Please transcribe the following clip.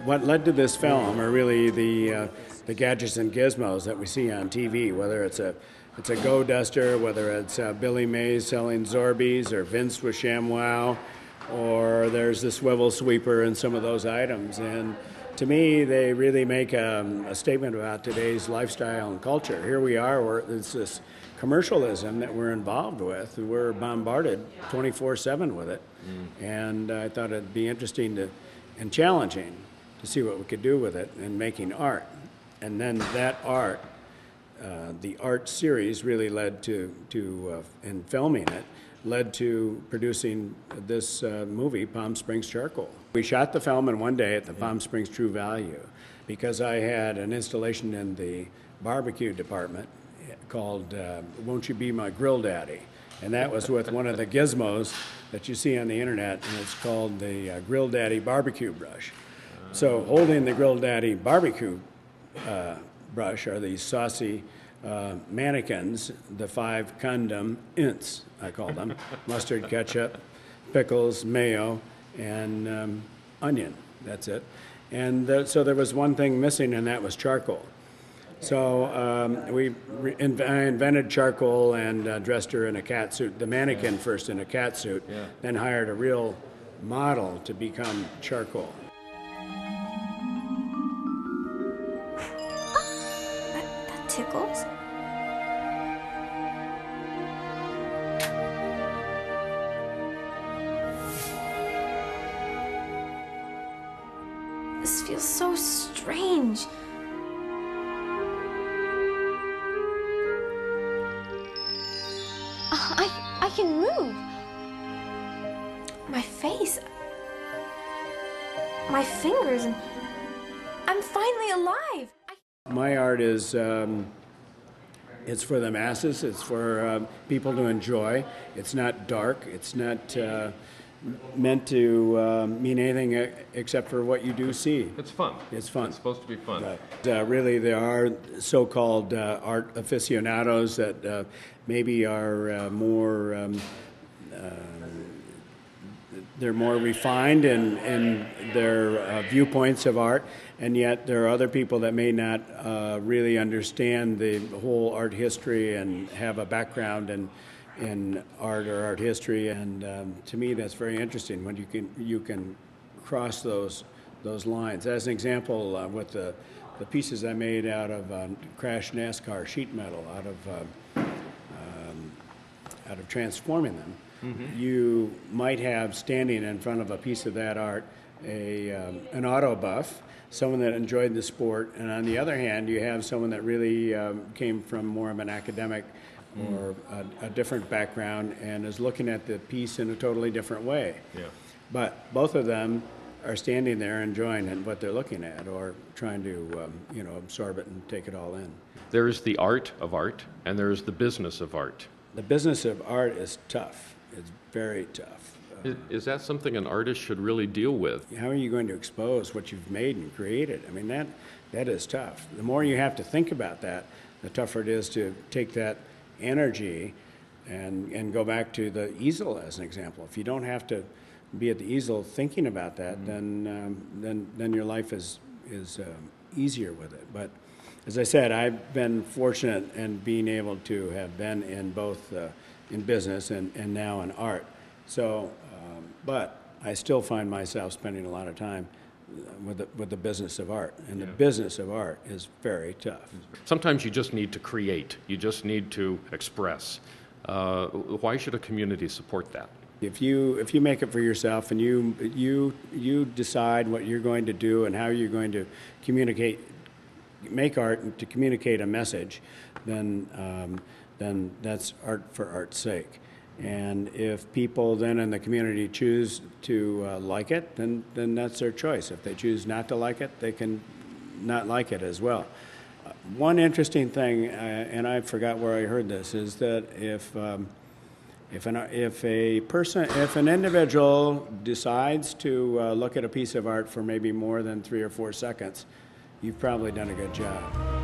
What led to this film are really the gadgets and gizmos that we see on TV, whether it's a Go Duster, whether it's Billy Mays selling Zorbies, or Vince with ShamWow, or there's the swivel sweeper and some of those items. And to me, they really make a statement about today's lifestyle and culture. Here we are, it's this commercialism that we're involved with. We're bombarded 24/7 with it. And I thought it'd be interesting and challenging to see what we could do with it in making art. And then that art, the art series really led to in filming it, led to producing this movie, Palm Springs Charcoal. We shot the film in one day at the Palm Springs True Value because I had an installation in the barbecue department called Won't You Be My Grill Daddy? And that was with one of the gizmos that you see on the internet, and it's called the Grill Daddy Barbecue Brush. So holding the Grill Daddy Barbecue brush are these saucy mannequins, the 5 condom ints, I call them. Mustard, ketchup, pickles, mayo, and onion. That's it. And so there was one thing missing, and that was charcoal. So I invented charcoal and dressed her in a cat suit, the mannequin first in a cat suit, then hired a real model to become charcoal. That tickles. This feels so strange. I can move. My face, my fingers, and I'm finally alive. My art is, it's for the masses, it's for people to enjoy. It's not dark, it's not meant to mean anything except for what you do see. It's fun. It's fun. It's supposed to be fun. Really, there are so-called art aficionados that maybe are more, they're more refined in their viewpoints of art, and yet there are other people that may not really understand the whole art history and have a background in art or art history, and to me that's very interesting when you can cross those lines. As an example, with the pieces I made out of crashed NASCAR sheet metal, out of transforming them, you might have standing in front of a piece of that art an auto buff, someone that enjoyed the sport, and on the other hand you have someone that really came from more of an academic or a different background and is looking at the piece in a totally different way. Yeah. But both of them are standing there enjoying what they're looking at, or trying to absorb it and take it all in. There's the art of art, and there's the business of art. The business of art is tough. It's very tough. Is that something an artist should really deal with? How are you going to expose what you've made and created? I mean, that is tough. The more you have to think about that, the tougher it is to take that energy and go back to the easel as an example. If you don't have to be at the easel thinking about that, then your life is easier with it. But as I said, I've been fortunate in being able to have been in both in business and now in art. So, but I still find myself spending a lot of time with the business of art, and the business of art is very tough. Sometimes you just need to create. You just need to express. Why should a community support that? If you make it for yourself and you decide what you're going to do and how you're going to make art to communicate a message, then that's art for art's sake. And if people then in the community choose to like it, then that's their choice. If they choose not to like it, they can not like it as well. One interesting thing, and I forgot where I heard this, is that if an individual decides to look at a piece of art for maybe more than 3 or 4 seconds, you've probably done a good job.